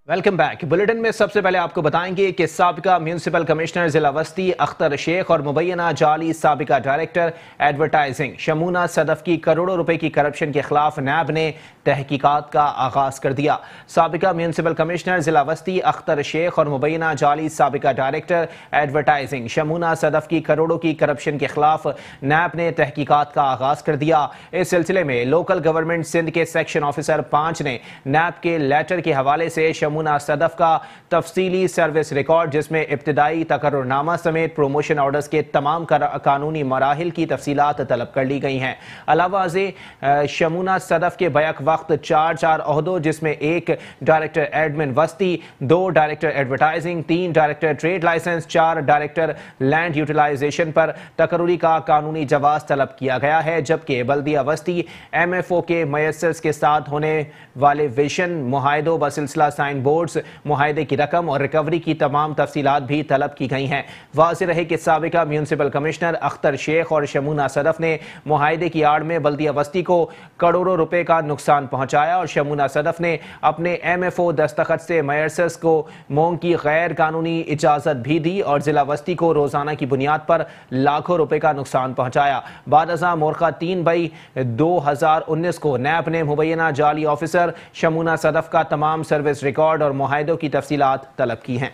Welcome back. Bulletin में सबसे पहले आपको बताएंगे कि साबिका म्यूनिसिपल कमिश्नर जिला वस्ती अख्तर शेख और मुबैना जाली साबिका डायरेक्टर एडवर्टाइजिंग शमूना सदफ की करोड़ों रुपए की करप्शन के खिलाफ नैब ने तहकीकात का आगाज कर दिया। साबिका म्यूनिसिपल कमिश्नर जिला वस्ती अख्तर शेख और मुबैना जाली साबिका डायरेक्टर एडवर्टाइजिंग शमूना सदफ की करोड़ों की करप्शन के खिलाफ नैब ने तहकीकात का आगाज कर दिया। इस सिलसिले में लोकल गवर्नमेंट सिंध के सेक्शन ऑफिसर 5 ने नैब के लेटर के हवाले से शमूना सदफ का तफसीली सर्विस रिकॉर्ड, जिसमें इब्तिदाई तकर्रुरनामा समेत प्रमोशन ऑर्डर्स के तमाम कानूनी मराहिल की तफसीलात तलब कर ली गई हैं। अलावा शमूना सदफ के बैक वक्त 4 ओहदों, जिसमें 1 डायरेक्टर एडमिन वस्ती, 2 director advertising, 3 director trade license, 4 director land utilization पर तकर्रुरी का कानूनी जवाब तलब किया गया है। जबकि बल्दिया वस्ती MFO के मयसर्स के साथ होने वाले विजन मुहायदों बसिलसिला साइन बोर्ड्स मुहायदे की रकम और रिकवरी की तमाम तफसीलात भी तलब की गई हैं। वाज़ेह रहे कि साबिका म्यूनिसिपल कमिश्नर अख्तर शेख और शमूना सदफ ने मुहायदे की आड़ में बल्दिया वस्ती को करोड़ों रुपए का नुकसान पहुंचाया और शमूना सदफ ने अपने MFO दस्तखत से मयसर्स को मोंग की गैर कानूनी इजाजत भी दी और जिला वस्ती को रोजाना की बुनियाद पर लाखों रुपए का नुकसान पहुंचाया। बाद अज़ां मोरखा 3 मई 2019 को नैब ने मुबैना जाली ऑफिसर शमूना सदफ का तमाम सर्विस रिकॉर्ड और मुहायदों की तफसीलात तलब की हैं।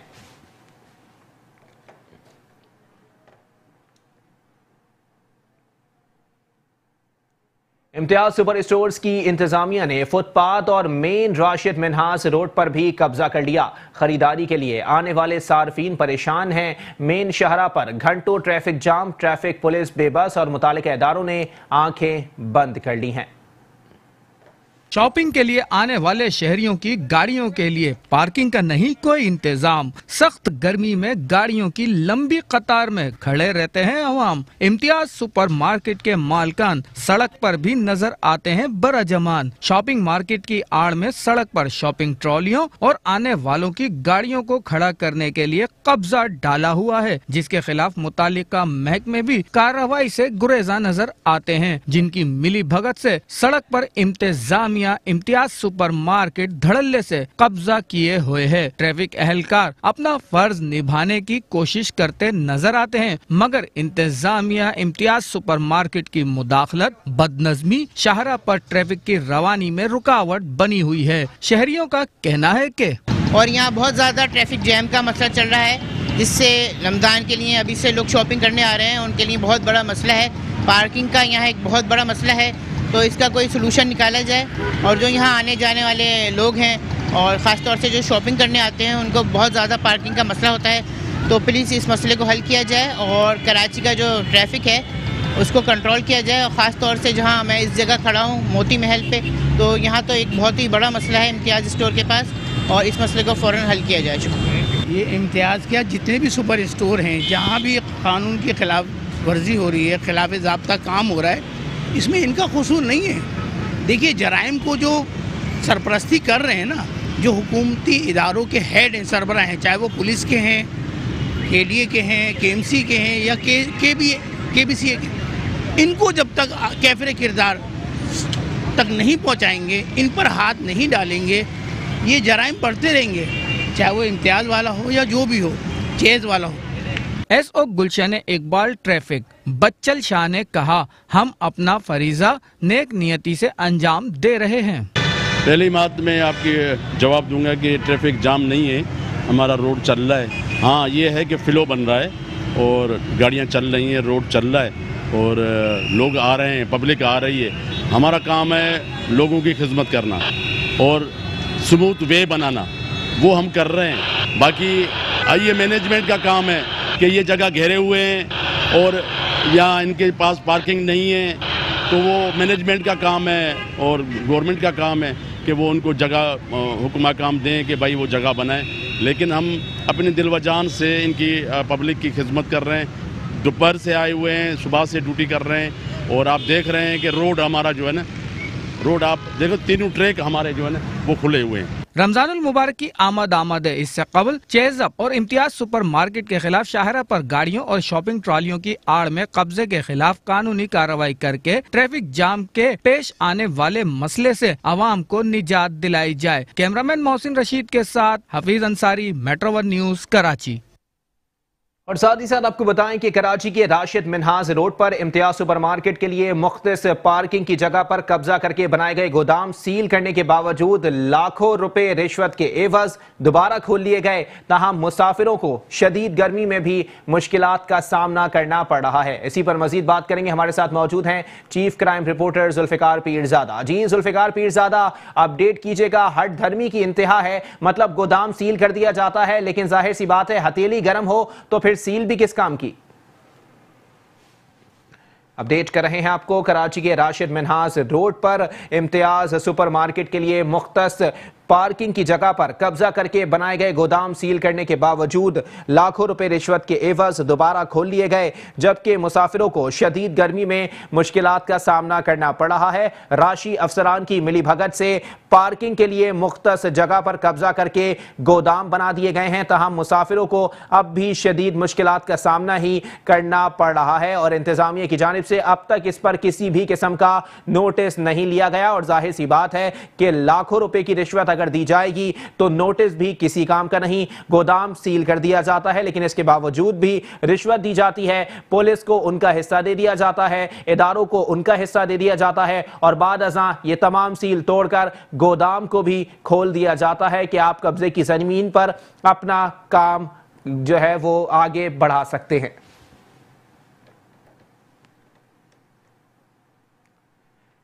इम्तियाज सुपर स्टोर्स की इंतजामिया ने फुटपाथ और मेन राशिद मिन्हास रोड पर भी कब्जा कर लिया। खरीदारी के लिए आने वाले सार्फिन परेशान हैं। मेन शहरा पर घंटों ट्रैफिक जाम, ट्रैफिक पुलिस बेबस और मुतालिका इदारों ने आंखें बंद कर ली हैं। शॉपिंग के लिए आने वाले शहरियों की गाड़ियों के लिए पार्किंग का नहीं कोई इंतजाम। सख्त गर्मी में गाड़ियों की लंबी कतार में खड़े रहते हैं अवाम। इम्तियाज सुपर मार्केट के मालकान सड़क पर भी नजर आते हैं बराजमान। शॉपिंग मार्केट की आड़ में सड़क पर शॉपिंग ट्रॉलियों और आने वालों की गाड़ियों को खड़ा करने के लिए कब्जा डाला हुआ है, जिसके खिलाफ मुतालिका महकमे भी कार्रवाई से गुरेजा नजर आते हैं, जिनकी मिली भगत से सड़क पर इंतजामिया इम्तियाज सुपर मार्केट धड़ल्ले से कब्जा किए हुए है। ट्रैफिक अहलकार अपना फर्ज निभाने की कोशिश करते नजर आते हैं, मगर इंतजामिया इम्तियाज सुपर मार्केट की मुदाखलत, बदनज़मी शाहरा पर ट्रैफिक की रवानी में रुकावट बनी हुई है। शहरियों का कहना है कि और यहाँ बहुत ज्यादा ट्रैफिक जैम का मसला चल रहा है, जिससे रमजान के लिए अभी से लोग शॉपिंग करने आ रहे हैं, उनके लिए बहुत बड़ा मसला है। पार्किंग का यहाँ एक बहुत बड़ा मसला है, तो इसका कोई सलूशन निकाला जाए। और जो यहाँ आने जाने वाले लोग हैं और ख़ास तौर से जो शॉपिंग करने आते हैं, उनको बहुत ज़्यादा पार्किंग का मसला होता है, तो प्लीज़ इस मसले को हल किया जाए और कराची का जो ट्रैफिक है उसको कंट्रोल किया जाए। और ख़ास तौर से जहाँ मैं इस जगह खड़ा हूँ मोती महल पे, तो यहाँ तो एक बहुत ही बड़ा मसला है इम्तियाज़ स्टोर के पास, और इस मसले को फ़ौरन हल किया जाए। शुक्रिया। ये इम्तियाज़ क्या जितने भी सुपर स्टोर हैं, जहाँ भी कानून की खिलाफ वर्जी हो रही है, खिलाफ ज़ाब्ता काम हो रहा है, इसमें इनका कसूर नहीं है। देखिए, जराइम को जो सरपरस्ती कर रहे हैं ना, जो हुकूमती इदारों के हेड सरबरा हैं, चाहे वो पुलिस के हैं, KDA के हैं, KMC के हैं या KBCA के, इनको जब तक कैफिर किरदार तक नहीं पहुंचाएंगे, इन पर हाथ नहीं डालेंगे, ये जराइम बढ़ते रहेंगे, चाहे वो इम्तियाज़ वाला हो या जो भी हो, चेज़ वाला हो। SO गुलशन इकबाल ट्रैफिक बच्चल शाह ने कहा, हम अपना फरीजा नेक नियति से अंजाम दे रहे हैं। पहली बात मैं आपके जवाब दूंगा कि ट्रैफिक जाम नहीं है, हमारा रोड चल रहा है। हाँ, ये है कि फ्लो बन रहा है और गाड़ियाँ चल रही हैं, रोड चल रहा है और लोग आ रहे हैं, पब्लिक आ रही है। हमारा काम है लोगों की खिदमत करना और स्मूथ वे बनाना, वो हम कर रहे हैं। बाकी ये मैनेजमेंट का काम है कि ये जगह घेरे हुए हैं और यहाँ इनके पास पार्किंग नहीं है, तो वो मैनेजमेंट का काम है और गवर्नमेंट का काम है कि वो उनको जगह हुक्मा काम दें कि भाई वो जगह बनाएं। लेकिन हम अपने दिल व जान से इनकी पब्लिक की खिदमत कर रहे हैं। दोपहर से आए हुए हैं, सुबह से ड्यूटी कर रहे हैं और आप देख रहे हैं कि रोड हमारा जो है ना, रोड आप देखो, तीनों ट्रैक हमारे जो है ना वो खुले हुए हैं। रमजानुल मुबारक की आमद है। इससे कबल चेज़अप और इम्तियाज सुपर मार्केट के खिलाफ शाहरा पर गाड़ियों और शॉपिंग ट्रॉलियों की आड़ में कब्जे के खिलाफ कानूनी कार्रवाई करके ट्रैफिक जाम के पेश आने वाले मसले से आवाम को निजात दिलाई जाए। कैमरामैन मोहसिन रशीद के साथ Hafeez Ansari, metro one news, Karachi. और साथ ही साथ आपको बताएं कि कराची के राशिद मिन्हाज रोड पर इम्तियाज सुपरमार्केट के लिए मुख्तलिफ पार्किंग की जगह पर कब्जा करके बनाए गए गोदाम सील करने के बावजूद लाखों रुपए रिश्वत के एवज दोबारा खोल लिए गए। तहम मुसाफिरों को शदीद गर्मी में भी मुश्किलात का सामना करना पड़ रहा है। इसी पर मजीद बात करेंगे। हमारे साथ मौजूद हैं chief crime reporter Zulfikar Peerzada. जी जुल्फिकार पीरजादा, अपडेट कीजिएगा। हट धर्मी की इंतहा है, मतलब गोदाम सील कर दिया जाता है, लेकिन जाहिर सी बात है हथेली गर्म हो तो फिर सील भी किस काम की। अपडेट कर रहे हैं आपको कराची के राशिद मिन्हाज रोड पर इम्तियाज सुपरमार्केट के लिए मुख्तस पार्किंग की जगह पर कब्जा करके बनाए गए गोदाम सील करने के बावजूद लाखों रुपए रिश्वत के एवज दोबारा खोल लिए गए, जबकि मुसाफिरों को शदीद गर्मी में मुश्किलात का सामना करना पड़ रहा है। राशि अफसरान की मिलीभगत से पार्किंग के लिए मुख्तस जगह पर कब्जा करके गोदाम बना दिए गए हैं। तहम मुसाफिरों को अब भी शदीद मुश्किलात का सामना ही करना पड़ रहा है और इंतजामिया की जानिब से अब तक इस पर किसी भी किस्म का नोटिस नहीं लिया गया। और जाहिर सी बात है कि लाखों रुपए की रिश्वत अगर दी जाएगी तो नोटिस भी किसी काम का नहीं। गोदाम सील कर दिया जाता है, लेकिन इसके बावजूद भी रिश्वत दी जाती है। पुलिस को उनका हिस्सा दे दिया जाता है, इदारों को उनका हिस्सा दे दिया जाता है और बाद अज़ां ये तमाम सील तोड़कर गोदाम को भी खोल दिया जाता है कि आप कब्जे की जमीन पर अपना काम जो है वो आगे बढ़ा सकते हैं।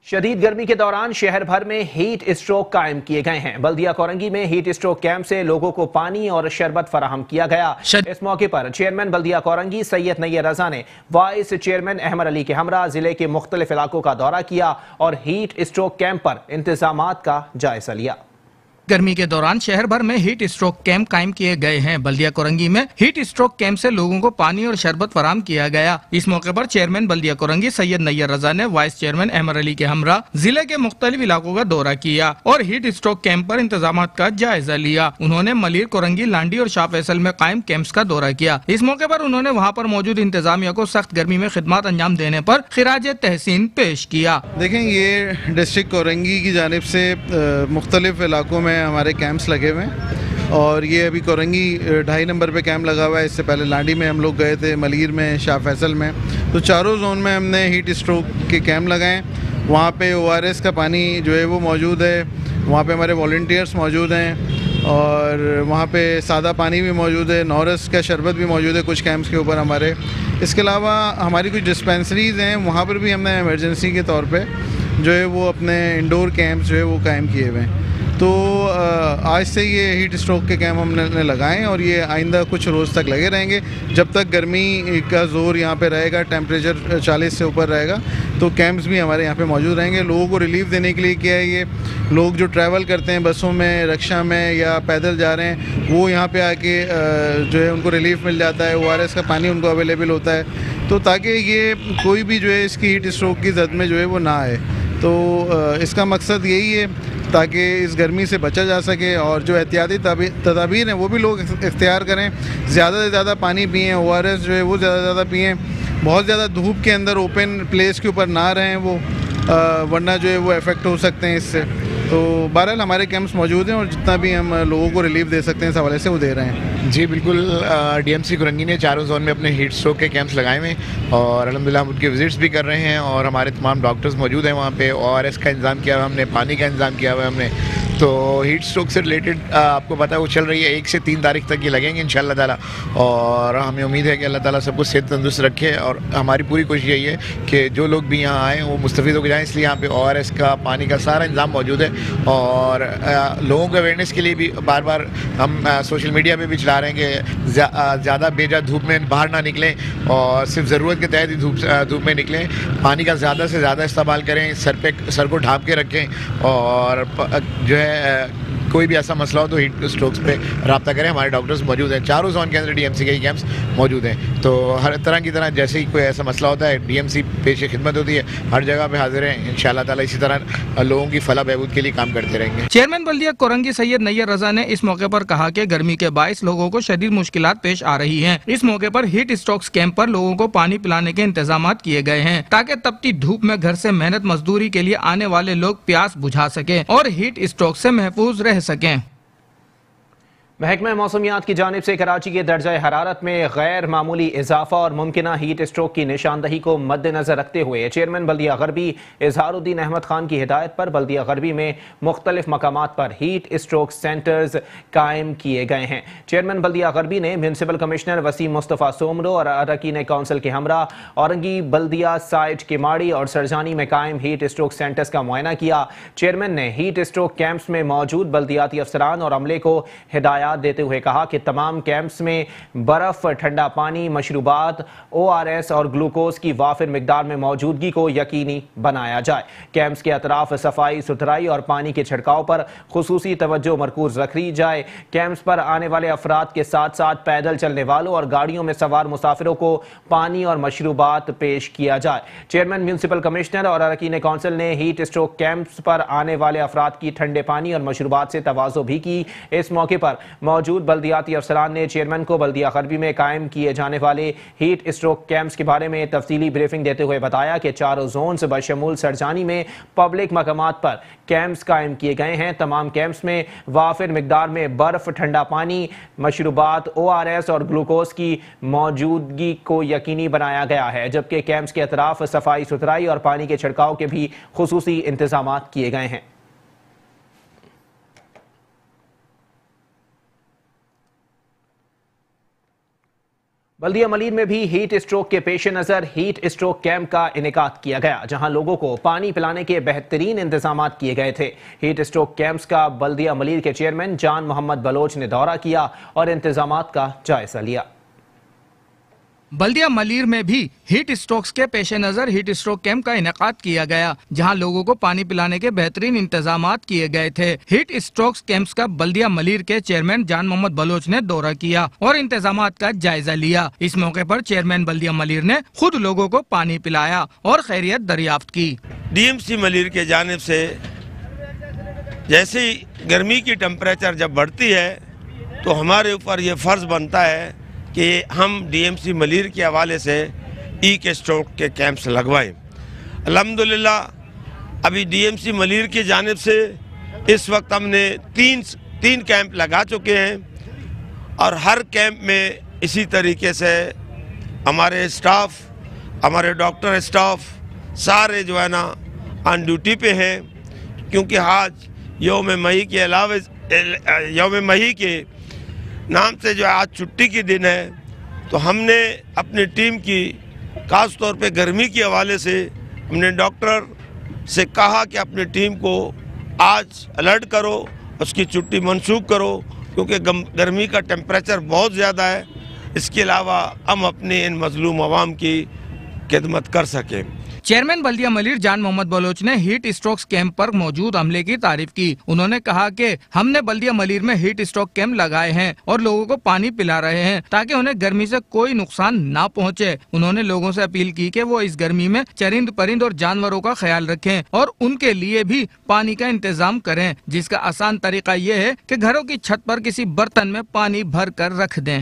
शदीद गर्मी के दौरान शहर भर में हीट स्ट्रोक कायम किए गए हैं। बल्दिया कोरंगी में हीट स्ट्रोक कैंप से लोगों को पानी और शरबत फराहम किया गया। इस मौके पर चेयरमैन बल्दिया कोरंगी सैयद नैयर रजा ने वाइस चेयरमैन अहमद अली के हमरा जिले के मुख्तलिफ इलाकों का दौरा किया और हीट स्ट्रोक कैंप पर इंतजामात का जायजा लिया। गर्मी के दौरान शहर भर में हीट स्ट्रोक कैंप कायम किए गए हैं। बल्दिया कोरंगी में हीट स्ट्रोक कैंप से लोगों को पानी और शरबत फराहम किया गया। इस मौके पर चेयरमैन बल्दिया कोरंगी सैयद नैयर रजा ने वाइस चेयरमैन अहमद अली के हमरा जिले के मुख्तलिफ इलाकों का दौरा किया और हीट स्ट्रोक कैंप पर इंतजाम का जायजा लिया। उन्होंने मलिर, कोरंगी, लांडी और शाह फैसल में कायम कैंप्स का दौरा किया। इस मौके पर उन्होंने वहाँ पर मौजूद इंतजामिया को सख्त गर्मी में खिदमत अंजाम देने पर खिराज तहसीन पेश किया। देखें, ये डिस्ट्रिक्ट कोरंगी की जानिब से मुख्तलिफ इलाकों में हमारे कैंप्स लगे हुए हैं और ये अभी कोरंगी 2.5 नंबर पे कैंप लगा हुआ है। इससे पहले लांडी में हम लोग गए थे, मलीर में, शाह फैसल में। तो चारों जोन में हमने हीट स्ट्रोक के कैंप लगाए। वहाँ पे ORS का पानी जो है वो मौजूद है, वहाँ पे हमारे वॉलंटियर्स मौजूद हैं और वहाँ पे सादा पानी भी मौजूद है, नौरस का शरबत भी मौजूद है कुछ कैंप्स के ऊपर हमारे। इसके अलावा हमारी कुछ डिस्पेंसरीज़ हैं, वहाँ पर भी हमने इमरजेंसी के तौर पर जो है वो अपने इंडोर कैंप्स जो है वो कायम किए हुए हैं। तो आज से ये हीट स्ट्रोक के कैंप हमने लगाए और ये आइंदा कुछ रोज़ तक लगे रहेंगे जब तक गर्मी का ज़ोर यहाँ पे रहेगा, टेम्परेचर 40 से ऊपर रहेगा। तो कैंप्स भी हमारे यहाँ पे मौजूद रहेंगे। लोगों को रिलीफ देने के लिए क्या है, ये लोग जो ट्रैवल करते हैं बसों में, रिक्शा में या पैदल जा रहे हैं, वो यहाँ पे आके जो है उनको रिलीफ मिल जाता है। ORS का पानी उनको अवेलेबल होता है, तो ताकि ये कोई भी जो है इसकी हीट स्ट्रोक की जद में जो है वो ना आए। तो इसका मकसद यही है ताकि इस गर्मी से बचा जा सके और जो एहतियाती तदाबीर हैं वो भी लोग इख्तियार करें। ज़्यादा से ज़्यादा पानी पिएँ, ORS जो है वो ज़्यादा से ज़्यादा पिएँ। बहुत ज़्यादा धूप के अंदर ओपन प्लेस के ऊपर ना रहें वो, वरना जो है वो इफ़ेक्ट हो सकते हैं इससे। तो बहरहाल हमारे कैंप्स मौजूद हैं और जितना भी हम लोगों को रिलीफ दे सकते हैं इस हवाले से वो दे रहे हैं। जी बिल्कुल, DMC कोरंगी ने चारों जोन में अपने हीट स्ट्रोक के कैंप्स लगाए हुए हैं और अल्हम्दुलिल्लाह हम उनके विजिट्स भी कर रहे हैं और हमारे तमाम डॉक्टर्स मौजूद हैं वहाँ पे। ORS का इंतज़ाम किया हुआ हमने, पानी का इंतज़ाम किया हुआ हमने। तो हीट स्ट्रोक से रिलेटेड आपको पता है वो चल रही है, 1 से 3 तारीख तक ये लगेंगे इंशाअल्लाह ताला और हमें उम्मीद है कि अल्लाह ताला सबको सेहत तंदुरुस्त रखे और हमारी पूरी कोशिश यही है कि जो लोग भी यहाँ आएँ वो मुस्तफ़ीद होकर जाएँ। इसलिए यहाँ पे ORS का, पानी का सारा इंतज़ाम मौजूद है और लोगों को अवेयरनेस के लिए भी बार बार हम सोशल मीडिया पे भी चला रहे हैं कि ज़्यादा बेजा धूप में बाहर ना निकलें और सिर्फ ज़रूरत के तहत ही धूप में निकलें। पानी का ज़्यादा से ज़्यादा इस्तेमाल करें, सर को ढाँप के रखें और जो है कोई भी ऐसा मसला हो तो हीट स्ट्रोक्स पे रब्ता करें, हमारे डॉक्टर्स मौजूद हैं। चारों जोन के अंदर डीएमसी के कैंप्स मौजूद हैं, तो हर तरह की तरह जैसे ही कोई ऐसा मसला होता है डीएमसी पेश खिदमत होती है, हर जगह पे हाजिर हैं। इंशाअल्लाह ताला इसी तरह लोगों की फलाह बहबूद के लिए काम करते रहेंगे। चेयरमैन बल्दिया कोरंगी सैयद नैयर रजा ने इस मौके पर कहा कि गर्मी के बायस लोगों को शदीद मुश्किलात पेश आ रही हैं। इस मौके पर हीट स्ट्रोक्स कैंप पर लोगों को पानी पिलाने के इंतजाम किए गए हैं ताकि तपती धूप में घर से मेहनत मजदूरी के लिए आने वाले लोग प्यास बुझा सकें और हीट स्ट्रोक से महफूज रह सकें। महकमा मौसमियात की जानिब से कराची के दर्जा हरारत में गैर मामूली इजाफा और मुमकिना हीट स्ट्रोक की निशानदही को मद्देनजर रखते हुए चेयरमैन बल्दिया गरबी इजहारुद्दीन अहमद खान की हिदायत पर बल्दिया गरबी में मुख्तलिफ मकामात पर हीट स्ट्रोक सेंटर्स कायम किए गए हैं। चेयरमैन बल्दिया गरबी ने म्यूनसिपल कमिश्नर वसीम मुस्तफ़ा सोमरो और अरकान कौंसिल के हमरा औरंगी बल्दिया साइट किमाड़ी और सरजानी में कायम हीट स्ट्रोक सेंटर्स का मुआयना किया। चेयरमैन ने हीट स्ट्रोक कैंप्स में मौजूद बल्दियाती अफसरान और अमले को हिदायत देते हुए कहा कि तमाम कैंप्स में बर्फ, ठंडा पानी, मशरूबात, ORS और ग्लूकोज की वाफिर मिकदार में मौजूदगी को यकीनी बनाया जाए। कैंप्स के अतराफ सफाई सुथराई और पानी के छिड़काव पर खुसूसी तवज्जो मरकूज रखी जाए। कैंप्स पर आने वाले अफराद के साथ साथ पैदल चलने वालों और गाड़ियों में सवार मुसाफिरों को पानी और मशरूबात पेश किया जाए। चेयरमैन म्यूनसिपल कमिश्नर और अरकान कौंसिल ने हीट स्ट्रोक कैंप्स पर आने वाले अफराद की ठंडे पानी और मशरूबात से तवाज़ो भी की। इस मौके पर मौजूद बल्दियाती अफसरान ने चेयरमैन को बल्दिया गरबी में कायम किए जाने वाले हीट स्ट्रोक कैंप्स के बारे में तफसीली ब्रीफिंग देते हुए बताया कि चारों जोन्स बशमूल सरजानी में पब्लिक मकामात पर कैंप्स कायम किए गए हैं। तमाम कैंप्स में वाफिर मिकदार में बर्फ, ठंडा पानी, मशरूबात, ORS और ग्लूकोज की मौजूदगी को यकीनी बनाया गया है, जबकि कैंप्स के अतराफ सफाई सुथराई और पानी के छिड़काव के भी खुसूसी इंतजाम किए गए हैं। बल्दिया मलीर में भी हीट स्ट्रोक के पेश नज़र हीट स्ट्रोक कैंप का इनेकाद किया गया, जहां लोगों को पानी पिलाने के बेहतरीन इंतजाम किए गए थे। हीट स्ट्रोक कैंप्स का बल्दिया मलीर के चेयरमैन जान मोहम्मद बलोच ने दौरा किया और इंतजाम का जायजा लिया। बल्दिया मलीर में भी हीट स्ट्रोक्स के पेश नज़र हीट स्ट्रोक कैंप का इनेकाद किया गया, जहां लोगों को पानी पिलाने के बेहतरीन इंतजाम किए गए थे। हीट स्ट्रोक्स कैंप्स का बल्दिया मलीर के चेयरमैन जान मोहम्मद बलोच ने दौरा किया और इंतजाम का जायजा लिया। इस मौके पर चेयरमैन बल्दिया मलीर ने खुद लोगों को पानी पिलाया और खैरियत दरियाफ्त की। DMC मलीर के जानिब से जैसे ही गर्मी की टेम्परेचर जब बढ़ती है तो हमारे ऊपर ये फ़र्ज़ बनता है कि हम DMC मलीर के हवाले से हीट स्ट्रोक के कैंप्स लगवाएं। अल्हम्दुलिल्लाह अभी DMC मलीर की जानिब से इस वक्त हमने तीन कैंप लगा चुके हैं और हर कैंप में इसी तरीके से हमारे स्टाफ, हमारे डॉक्टर स्टाफ सारे जो है ना ऑन ड्यूटी पे हैं, क्योंकि आज यौम मई के अलावा यौम मई के नाम से जो आज छुट्टी की दिन है, तो हमने अपनी टीम की खास तौर पे गर्मी के हवाले से हमने डॉक्टर से कहा कि अपनी टीम को आज अलर्ट करो, उसकी छुट्टी मंसूख करो, क्योंकि गर्मी का टेम्परेचर बहुत ज़्यादा है। इसके अलावा हम अपने इन मजलूम अवाम की खिदमत कर सकें। चेयरमैन बल्दिया मलीर जान मोहम्मद बलोच ने हीट स्ट्रोक्स कैंप पर मौजूद अमले की तारीफ की। उन्होंने कहा कि हमने बल्दिया मलीर में हीट स्ट्रोक कैंप लगाए हैं और लोगों को पानी पिला रहे हैं ताकि उन्हें गर्मी से कोई नुकसान ना पहुंचे। उन्होंने लोगों से अपील की कि वो इस गर्मी में चरिंद परिंद और जानवरों का ख्याल रखें और उनके लिए भी पानी का इंतजाम करें, जिसका आसान तरीका ये है कि घरों की छत पर किसी बर्तन में पानी भर कर रख दें।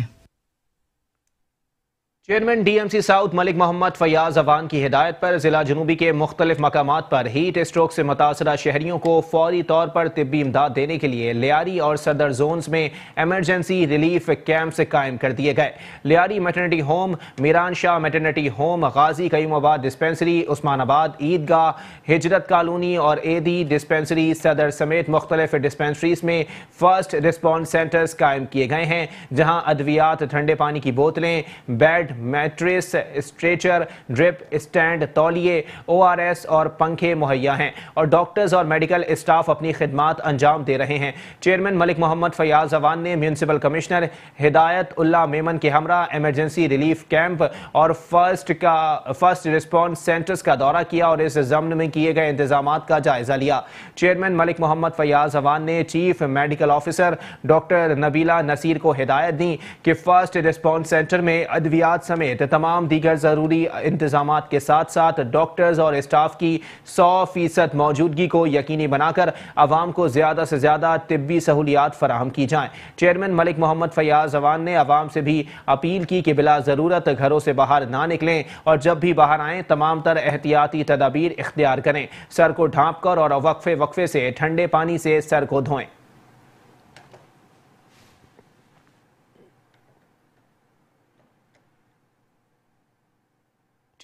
Chairman DMC south Malik Mohammad Fayaz Awan की हिदायत पर जिला जनूबी के मुख्तलिफ मकामात पर हीट स्ट्रोक से मुतासरा शहरियों को फौरी तौर पर तिब्बी इमदाद देने के लिए लियारी और सदर जोन्स में एमरजेंसी रिलीफ कैंप्स कायम कर दिए गए। Lyari maternity home, Meeran Shah maternity home, Ghazi Qayyumabad dispensary, Usmanabad Eidgah, Hijrat colony और एदी डिस्पेंसरी सदर समेत मुख्तलिफ डिस्पेंसरीज में फर्स्ट रिस्पॉन्स सेंटर्स कायम किए गए हैं, जहाँ अद्वियात, ठंडे पानी की बोतलें, bed, mattress, stretcher, drip, stand, तौलिए, ORS और पंखे मुहैया हैं और डॉक्टर्स और मेडिकल स्टाफ अपनी खिदमात अंजाम दे रहे हैं। चेयरमैन मलिक मोहम्मद फयाज अवान ने म्यूनसिपल कमिश्नर हिदायत उल्ला मेमन के हमरा इमरजेंसी रिलीफ कैंप और फर्स्ट रिस्पॉन्स सेंटर्स का दौरा किया और इस ज़म्न में किए गए इंतजामात का जायजा लिया। चेयरमैन मलिक मोहम्मद फयाज अवान ने chief medical officer doctor Nabila Naseer को हिदायत दी कि फर्स्ट रिस्पॉन्स सेंटर में अद्वियात समेत तमाम दीगर ज़रूरी इंतजामात के साथ साथ डॉक्टर्स और स्टाफ की 100% मौजूदगी को यकीनी बनाकर आवाम को ज़्यादा से ज़्यादा तिब्बी सहूलियात फराहम की जाएँ। चेयरमैन मलिक मोहम्मद फयाज अवान ने आवाम से भी अपील की कि बिला ज़रूरत घरों से बाहर ना निकलें और जब भी बाहर आएँ तमाम तर एहतियाती तदाबीर इख्तियार करें। सर को ढाँप कर और वक्फे से ठंडे पानी से सर को धोएं।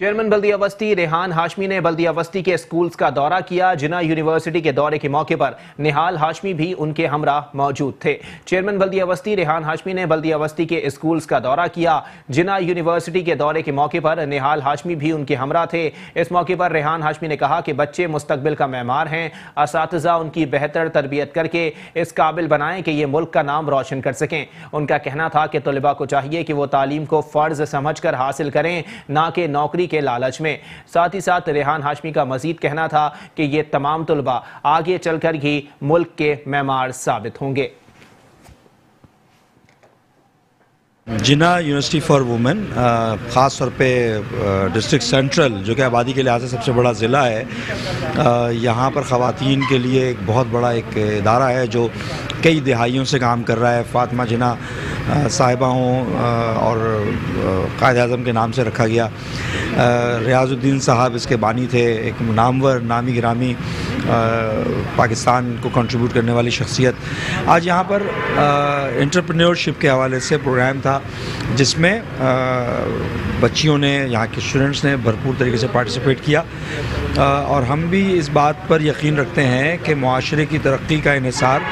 चेयरमैन बल्दिया वस्ती रेहान हाशमी ने बल्दिया वस्ती के स्कूल्स का दौरा किया। जिना यूनिवर्सिटी के दौरे के मौके पर निहाल हाशमी भी उनके हमरा मौजूद थे। चेयरमैन बल्दिया वस्ती रेहान हाशमी ने बल्दिया वस्ती के स्कूल्स का दौरा किया। जिना यूनिवर्सिटी के दौरे के मौके पर निहाल हाशमी भी उनके हमरा थे। इस मौके पर रेहान हाशमी ने कहा कि बच्चे मुस्तकबिल का मेहमान हैं, असातिज़ा उनकी बेहतर तरबियत करके इस काबिल बनाएं कि ये मुल्क का नाम रोशन कर सकें। उनका कहना था कि तलबा को चाहिए कि वो तालीम को फ़र्ज समझ कर हासिल करें, ना कि नौकरी के लालच में। साथ ही साथ रेहान हाशमी का मजीद कहना था कि ये तमाम तलबा आगे चलकर ही मुल्क के मेमार साबित होंगे। जिना यूनिवर्सिटी फॉर वुमेन ख़ास तौर पे डिस्ट्रिक्ट सेंट्रल जो कि आबादी के लिहाज से सबसे बड़ा ज़िला है, यहाँ पर ख़वातीन के लिए एक बहुत बड़ा एक इदारा है जो कई दिहाइयों से काम कर रहा है। फ़ातिमा जिना साहिबा हों और कायद आज़म के नाम से रखा गया। रियाजुद्दीन साहब इसके बानी थे, एक नामवर नामी गिरामी पाकिस्तान को कंट्रीब्यूट करने वाली शख्सियत। आज यहाँ पर एंटरप्रेन्योरशिप के हवाले से प्रोग्राम था जिसमें बच्चियों ने, यहाँ के स्टूडेंट्स ने भरपूर तरीके से पार्टिसिपेट किया और हम भी इस बात पर यकीन रखते हैं कि मुआशरे की तरक्की का इन्हिसार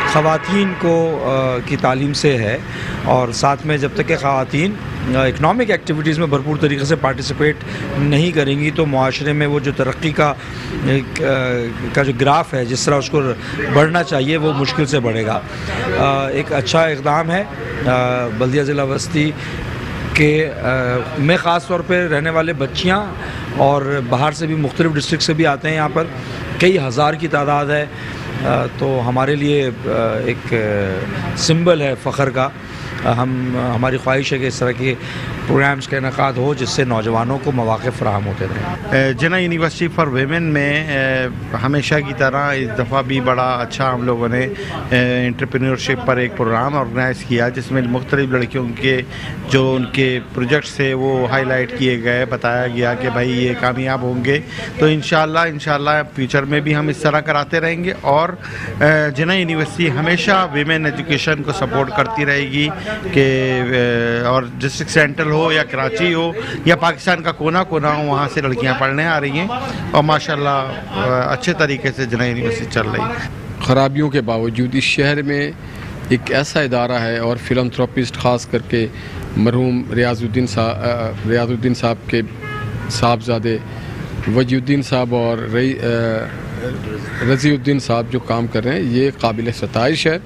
ख़वातीन को की तालीम से है और साथ में जब तक कि ख़वातीन इकनॉमिक एक्टिविटीज़ में भरपूर तरीके से पार्टिसिपेट नहीं करेंगी तो मुआशरे में वो जो तरक्की का जो ग्राफ है जिस तरह उसको बढ़ना चाहिए वो मुश्किल से बढ़ेगा। एक अच्छा इक़दाम है। बल्दिया ज़िला वस्ती के में ख़ास तौर पे रहने वाले बच्चियाँ और बाहर से भी मुख्तलिफ़ डिस्ट्रिक्ट से भी आते हैं। यहाँ पर कई हज़ार की तादाद है, तो हमारे लिए एक सिंबल है फ़ख्र का। हमारी ख्वाहिश है कि इस तरह के प्रोग्राम्स का इनेकाद हो जिससे नौजवानों को मौक़े फ़राहम होते रहें। जिना यूनिवर्सिटी फॉर वेमेन में हमेशा की तरह इस दफ़ा भी बड़ा अच्छा हम लोगों ने एंटरप्रेन्योरशिप पर एक प्रोग्राम ऑर्गेनाइज़ किया जिसमें मुख्तलिफ़ लड़कियों के जो उनके प्रोजेक्ट्स थे वो हाईलाइट किए गए, बताया गया कि भाई ये कामयाब होंगे। तो इंशाल्लाह फ्यूचर में भी हम इस तरह कराते रहेंगे और जिना यूनिवर्सिटी हमेशा वीमेन एजुकेशन को सपोर्ट करती रहेगी कि और डिस्ट्रिक्ट सेंट्रल हो या कराची हो या पाकिस्तान का कोना कोना हो, वहाँ से लड़कियाँ पढ़ने आ रही हैं और माशाल्लाह अच्छे तरीके से जिना यूनिवर्सिटी चल रही है। ख़राबियों के बावजूद इस शहर में एक ऐसा इदारा है और फिलंथ्रोपिस्ट ख़ास करके मरहूम रियाजुद्दीन साहब के साहबजादे वजीउद्दीन साहब और रज़ीउद्दीन साहब जो काम कर रहे हैं, ये काबिल सताइश है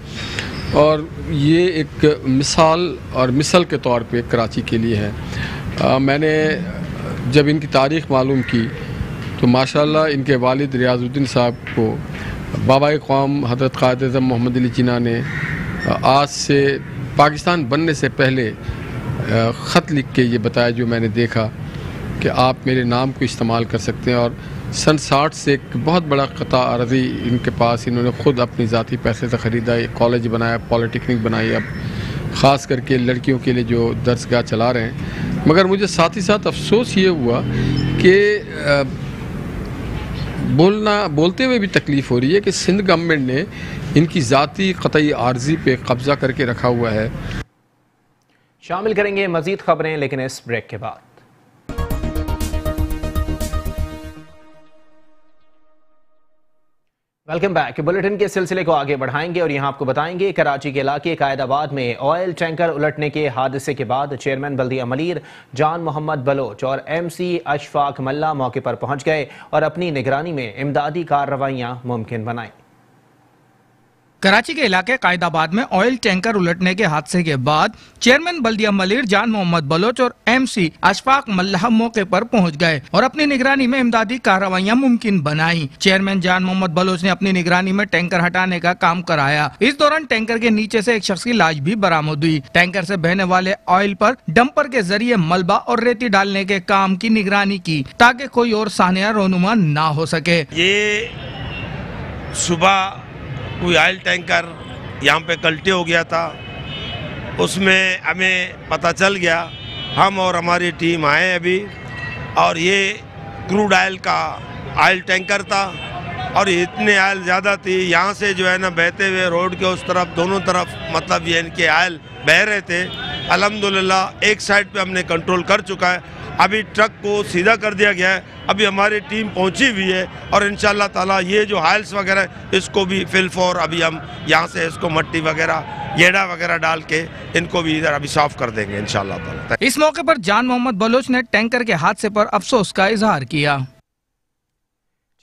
और ये एक मिसाल के तौर पे कराची के लिए है। मैंने जब इनकी तारीख़ मालूम की तो माशाल्लाह इनके वालिद रियाजुद्दीन साहब को बाबा क़ौम हज़रत क़ायद आज़म मोहम्मद अली जिन्ना ने आज से पाकिस्तान बनने से पहले ख़त लिख के ये बताया, जो मैंने देखा कि आप मेरे नाम को इस्तेमाल कर सकते हैं। और सन 60 से एक बहुत बड़ा क़ता अर्ज़ी इनके पास, इन्होंने ख़ुद अपनी ज़ाती पैसे से ख़रीदा, एक कॉलेज बनाया, पॉलिटेक्निक बनाई, अब ख़ास करके लड़कियों के लिए जो दर्सगाह चला रहे हैं। मगर मुझे साथ ही साथ अफसोस ये हुआ कि बोलते हुए भी तकलीफ़ हो रही है कि सिंध गवर्नमेंट ने इनकी ज़ाती क़तई आर्ज़ी पे कब्ज़ा करके रखा हुआ है। शामिल करेंगे मज़ीद ख़बरें लेकिन इस ब्रेक के बाद। Welcome back. बुलेटिन के सिलसिले को आगे बढ़ाएंगे और यहां आपको बताएंगे कराची के इलाके कायदाबाद में ऑयल टैंकर उलटने के हादसे के बाद चेयरमैन बल्दिया मलीर जान मोहम्मद बलोच और MC अशफाक मल्ला मौके पर पहुंच गए और अपनी निगरानी में इमदादी कार्रवाइयां मुमकिन बनाई। कराची के इलाके कायदाबाद में ऑयल टैंकर उलटने के हादसे के बाद चेयरमैन बल्दिया मलीर जान मोहम्मद बलोच और MC अशफाक मल्लाह मौके पर पहुंच गए और अपनी निगरानी में इमदादी कार्रवाइयां मुमकिन बनाई। चेयरमैन जान मोहम्मद बलोच ने अपनी निगरानी में टैंकर हटाने का काम कराया। इस दौरान टैंकर के नीचे से एक शख्स की लाश भी बरामद हुई। टैंकर से बहने वाले ऑयल पर डंपर के जरिए मलबा और रेती डालने के काम की निगरानी की ताकि कोई और सानिया रोनुमा ना हो सके। ये सुबह कोई ऑयल टैंकर यहाँ पे कल्टी हो गया था, उसमें हमें पता चल गया। हम और हमारी टीम आए अभी और ये क्रूड ऑयल का ऑयल टैंकर था और इतने ऑयल ज़्यादा थी, यहाँ से जो है ना बहते हुए रोड के उस तरफ दोनों तरफ मतलब ये इनके ऑयल बह रहे थे। अल्हम्दुलिल्लाह एक साइड पे हमने कंट्रोल कर चुका है, अभी ट्रक को सीधा कर दिया गया है। अभी हमारी टीम पहुंची हुई है और इंशाल्लाह ताला ये जो हाइल्स वगैरह इसको भी फिल अभी हम यहाँ से इसको मट्टी वगैरह येड़ा वगैरह डाल के इनको भी इधर अभी साफ कर देंगे इंशाल्लाह ताला। इस मौके पर जान मोहम्मद बलोच ने टैंकर के हादसे पर अफसोस का इजहार किया।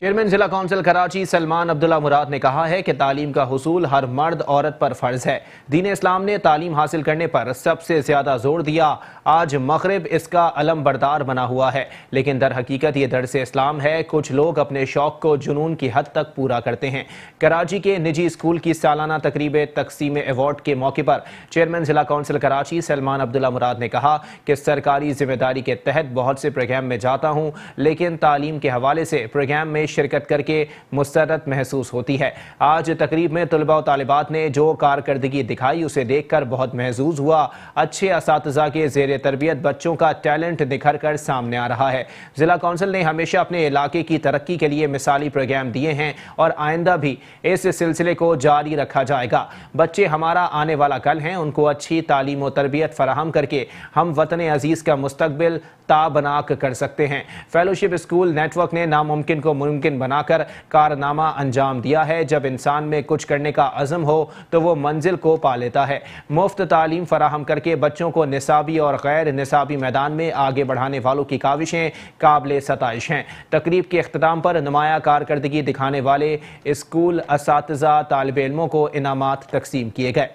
चेयरमैन जिला कौंसिल कराची सलमान अब्दुल्ला मुराद ने कहा है कि तालीम का हुसूल हर मर्द औरत पर फर्ज है। दीन इस्लाम ने तालीम हासिल करने पर सबसे ज्यादा जोर दिया। आज मगरिब इसका अलम बरदार बना हुआ है, लेकिन दर हकीकत ये दर्स इस्लाम है। कुछ लोग अपने शौक को जुनून की हद तक पूरा करते हैं। कराची के निजी स्कूल की सालाना तकरीब तकसीम अवार्ड के मौके पर चेयरमैन जिला कौंसिल कराची सलमान अब्दुल्ला मुराद ने कहा कि सरकारी जिम्मेदारी के तहत बहुत से प्रोग्राम में जाता हूँ, लेकिन तालीम के हवाले से प्रोग्राम में शिरकत करके मुस्तरद महसूस होती है। आज तकरीब में तलबा और तालिबात ने जो कारकर्दगी दिखाई उसे देखकर बहुत महसूस हुआ। अच्छे असातिज़ा के ज़ेरे तरबियत बच्चों का टैलेंट निखर कर सामने आ रहा है। जिला कौंसिल ने हमेशा अपने इलाके की तरक्की के लिए मिसाली प्रोग्राम दिए हैं और आइंदा भी इस सिलसिले को जारी रखा जाएगा। बच्चे हमारा आने वाला कल हैं, उनको अच्छी तालीम और तरबियत फराहम करके हम वतन अजीज़ का मुस्तकबिल ताबनाक कर सकते हैं। फेलोशिप स्कूल नेटवर्क ने नामुमकिन को मुमकिन बनाकर कारनामा अंजाम दिया है। जब इंसान में कुछ करने का अज़म हो तो वो मंजिल को पा लेता है। मुफ्त तालीम फराहम करके बच्चों को निसाबी और गैर निसाबी मैदान में आगे बढ़ाने वालों की काविशें काबिल सताइश हैं। तकरीब के इख्तिताम पर नुमाया कारकर्दगी दिखाने वाले स्कूल असातिज़ा तालिब इल्मों को इनामात तकसीम किए गए।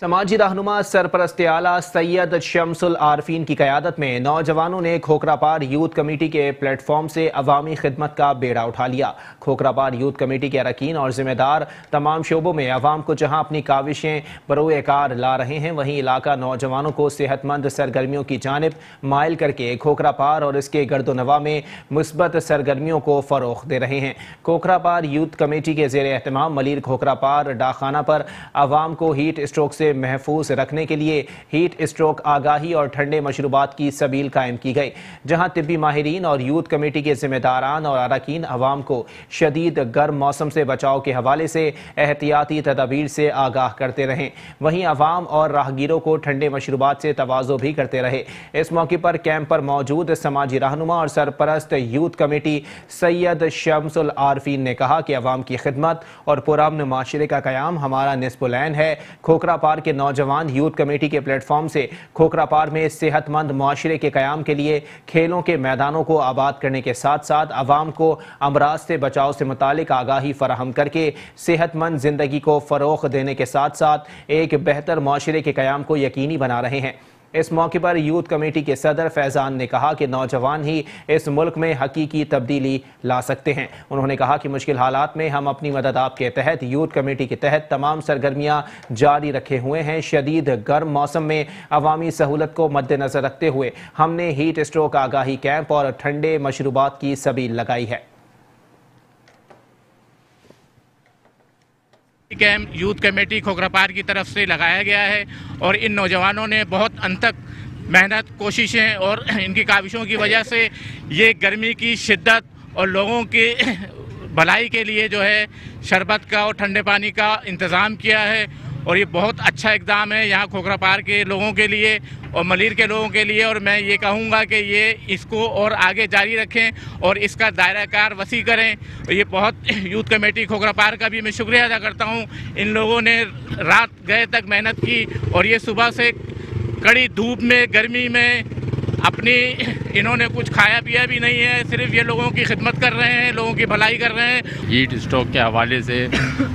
समाजी रहनुमा सरपरस्त आला सैयद शमसुल आरफीन की क़यादत में नौजवानों ने खोखरापार यूथ कमेटी के प्लेटफॉर्म से अवामी खिदमत का बेड़ा उठा लिया। खोखरापार यूथ कमेटी के अरकान और जिम्मेदार तमाम शोबों में अवाम को जहां अपनी काविशें बरोए कार ला रहे हैं, वहीं इलाका नौजवानों को सेहतमंद सरगर्मियों की जानिब माइल करके खोखरापार और इसके गर्दोनवा में मुस्बत सरगर्मियों को फ़रोग़ दे रहे हैं। खोखरापार यूथ कमेटी के ज़ेर एहतमाम मलीर खोखरापार डाकखाना पर अवाम को हीट स्ट्रोक से महफूज रखने के लिए हीट स्ट्रोक आगाही और ठंडे मशरूबात की सबील कायम की गई, जहां तिब्बी माहिरीन और यूथ कमेटी के जिम्मेदारान और अरकान अवाम को शदीद गर्म मौसम से बचाव के हवाले से एहतियाती तदाबीर से आगाह करते रहें। वहीं अवाम और राहगीरों को ठंडे मशरूबात से तवाज़ो भी करते रहे। इस मौके पर कैंप पर मौजूद समाजी रहनुमा और सरपरस्त यूथ कमेटी सैयद शमसुल आरफीन ने कहा कि अवाम की खिदमत और पुरअमन माशरे का क़याम हमारा निस्फ़ुल-ऐन है। खोखरापार के नौजवान यूथ कमेटी के प्लेटफॉर्म से खोखरापार में सेहतमंद माशरे के क़याम के लिए खेलों के मैदानों को आबाद करने के साथ साथ अवाम को अमराज से बचाव से मुतालिक आगाही फराहम करके सेहतमंद जिंदगी को फ़रोग़ देने के साथ साथ एक बेहतर माशरे के क़याम को यकीनी बना रहे हैं। इस मौके पर यूथ कमेटी के सदर फैज़ान ने कहा कि नौजवान ही इस मुल्क में हकीकी तब्दीली ला सकते हैं। उन्होंने कहा कि मुश्किल हालात में हम अपनी मदद आपके तहत यूथ कमेटी के तहत तमाम सरगर्मियां जारी रखे हुए हैं। शदीद गर्म मौसम में अवामी सहूलत को मद्देनजर रखते हुए हमने हीट स्ट्रोक आगाही कैंप और ठंडे मशरूबात की सबील लगाई है। कैंप यूथ कमेटी खोखरापार की तरफ से लगाया गया है और इन नौजवानों ने बहुत अंत तक मेहनत कोशिशें और इनकी काविशों की वजह से ये गर्मी की शिद्दत और लोगों की भलाई के लिए जो है शरबत का और ठंडे पानी का इंतज़ाम किया है और ये बहुत अच्छा इक़दाम है यहाँ खोखरापार के लोगों के लिए और मलीर के लोगों के लिए। और मैं ये कहूँगा कि ये इसको और आगे जारी रखें और इसका दायरा कार वसी करें। और ये बहुत यूथ कमेटी खोखरापार का भी मैं शुक्रिया अदा करता हूँ। इन लोगों ने रात गए तक मेहनत की और ये सुबह से कड़ी धूप में, गर्मी में अपनी इन्होंने कुछ खाया पिया भी नहीं है, सिर्फ ये लोगों की खिदमत कर रहे हैं, लोगों की भलाई कर रहे हैं। हीट स्ट्रोक के हवाले से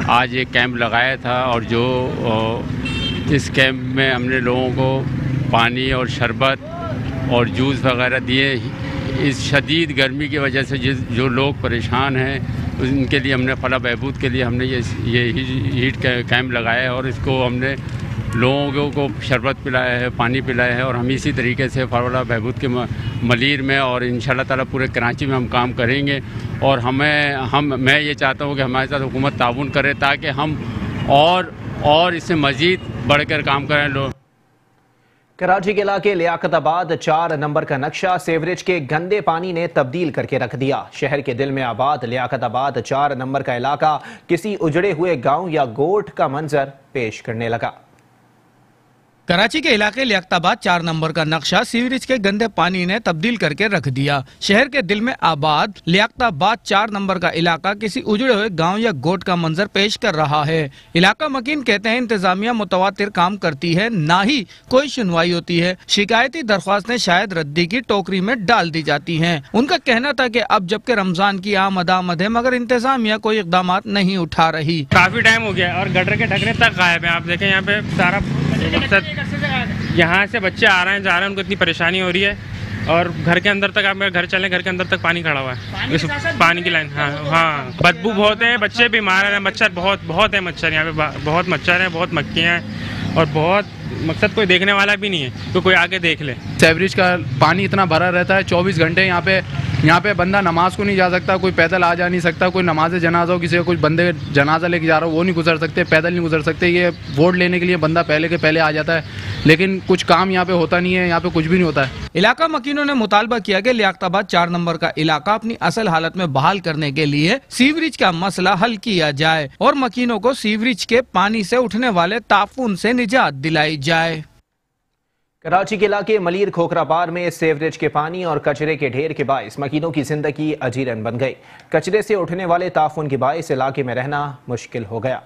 आज एक कैंप लगाया था और जो इस कैंप में हमने लोगों को पानी और शरबत और जूस वगैरह दिए। इस शदीद गर्मी की वजह से जो लोग परेशान हैं उनके लिए हमने फलाह बहबूद के लिए हमने ये हीट कैंप लगाया है और इसको हमने लोगों को शरबत पिलाया है, पानी पिलाया है। और हम इसी तरीके से फलाह बहबूद के मलीर में और इंशाल्लाह ताला पूरे कराची में हम काम करेंगे। और मैं ये चाहता हूँ कि हमारे साथ हुकूमत ताउन करे ताकि हम और इससे मज़ीद बढ़कर काम करें। लोग कराची के इलाके लियाकताबाद 4 नंबर का नक्शा सीवरेज के गंदे पानी ने तब्दील करके रख दिया। शहर के दिल में आबाद लियाकताबाद 4 नंबर का इलाका किसी उजड़े हुए गांव या गोठ का मंजर पेश करने लगा। कराची के इलाके लियाकताबाद 4 नंबर का नक्शा सीवरेज के गंदे पानी ने तब्दील करके रख दिया। शहर के दिल में आबाद लियाकताबाद 4 नंबर का इलाका किसी उजड़े हुए गांव या गोठ का मंजर पेश कर रहा है। इलाका मकीन कहते हैं इंतजामिया मुतवातिर काम करती है, ना ही कोई सुनवाई होती है। शिकायती दरख्वास्तें शायद रद्दी की टोकरी में डाल दी जाती हैं। उनका कहना था कि अब जबकि रमजान की आमद है मगर इंतजामिया कोई इकदाम नहीं उठा रही। काफी टाइम हो गया और गटर के ढकने तक गायब है। आप देखें यहाँ पे सारा यहाँ से बच्चे आ रहे हैं जा रहे हैं, उनको इतनी परेशानी हो रही है। और घर के अंदर तक, आप मेरे घर चलें, घर के अंदर तक पानी खड़ा हुआ है, पानी की लाइन। हाँ बदबू बहुत है, बच्चे बीमार हैं, मच्छर बहुत है, मच्छर यहाँ पे बहुत मच्छर हैं, बहुत मक्खियाँ हैं और बहुत मकसद कोई देखने वाला भी नहीं है तो कोई आके देख ले। सीवरेज का पानी इतना भरा रहता है 24 घंटे। यहाँ पे बंदा नमाज को नहीं जा सकता, कोई पैदल आ जा नहीं सकता, कोई नमाज जनाजा हो, किसी का कुछ बंदे जनाजा लेके जा रहा हो वो नहीं गुजर सकते, पैदल नहीं गुजर सकते। ये वोट लेने के लिए बंदा पहले के पहले आ जाता है लेकिन कुछ काम यहाँ पे होता नहीं है, यहाँ पे कुछ भी नहीं होता है। इलाका मकीनों ने मुतालबा किया कि लियाकताबाद 4 नंबर का इलाका अपनी असल हालत में बहाल करने के लिए सीवरेज का मसला हल किया जाए और मकीनों को सीवरेज के पानी से उठने वाले ताफून से निजात दिलाई जाए। कराची के इलाके मलीर खोखरापार में सीवरेज के पानी और कचरे के ढेर के बाइस मकीनों की जिंदगी अजीरन बन गई। कचरे से उठने वाले ताफून के बाइस इलाके में रहना मुश्किल हो गया।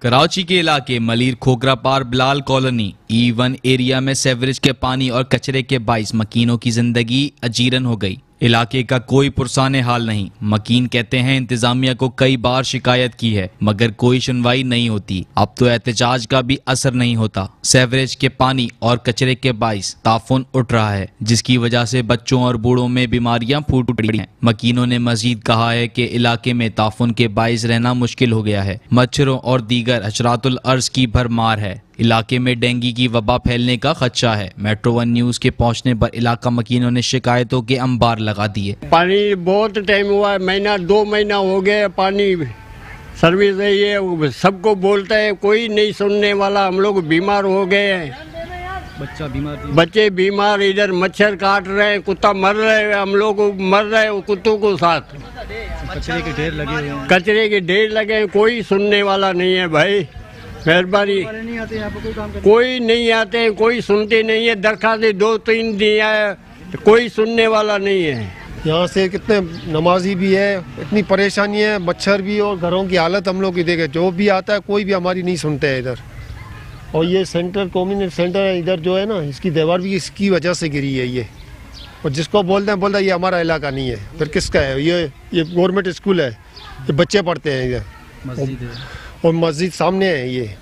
कराची के इलाके Malir Khokhrapar Bilal colony E1 area में सीवरेज के पानी और कचरे के बाइस मकीनों की जिंदगी अजीरन हो गई। इलाके का कोई पुरसाने हाल नहीं। मकीन कहते हैं इंतजामिया को कई बार शिकायत की है मगर कोई सुनवाई नहीं होती। अब तो एहतजाज का भी असर नहीं होता। सीवरेज के पानी और कचरे के बाइस ताफून उठ रहा है जिसकी वजह से बच्चों और बूढ़ों में बीमारियां फूट पड़ी हैं। मकीनों ने मजीद कहा है कि इलाके में ताफून के बाइस रहना मुश्किल हो गया है। मच्छरों और दीगर हशरातुल अर्ज की भरमार है। इलाके में डेंगू की वबा फैलने का खदशा है। मेट्रो 1 न्यूज के पहुंचने पर इलाका मकीनों ने शिकायतों के अंबार लगा दिए। पानी बहुत टाइम हुआ है, महीना 2 महीना हो गया पानी सर्विस है ये सबको बोलता है, कोई नहीं सुनने वाला। हम लोग बीमार हो गए हैं, बच्चे बीमार, इधर मच्छर काट रहे हैं, कुत्ता मर रहे हैं, हम लोग मर रहे हैं कुत्तों को साथ। कचरे के ढेर लगे हैं, कोई सुनने वाला नहीं है भाई। मेहरबानी, कोई नहीं आते, कोई सुनते नहीं है। दरखास्तें 2-3 दिया है, कोई सुनने वाला नहीं है। यहाँ से कितने नमाजी भी है, इतनी परेशानी है, मच्छर भी और घरों की हालत हम लोग की देखे। जो भी आता है कोई भी हमारी नहीं सुनते है इधर। और ये सेंटर कम्युनिटी सेंटर है इधर जो है ना, इसकी दीवार भी इसकी वजह से गिरी है ये। और जिसको बोलते हैं ये हमारा इलाका नहीं है, फिर किसका है? ये गवर्नमेंट स्कूल है, ये बच्चे पढ़ते हैं इधर और मस्जिद सामने है ये।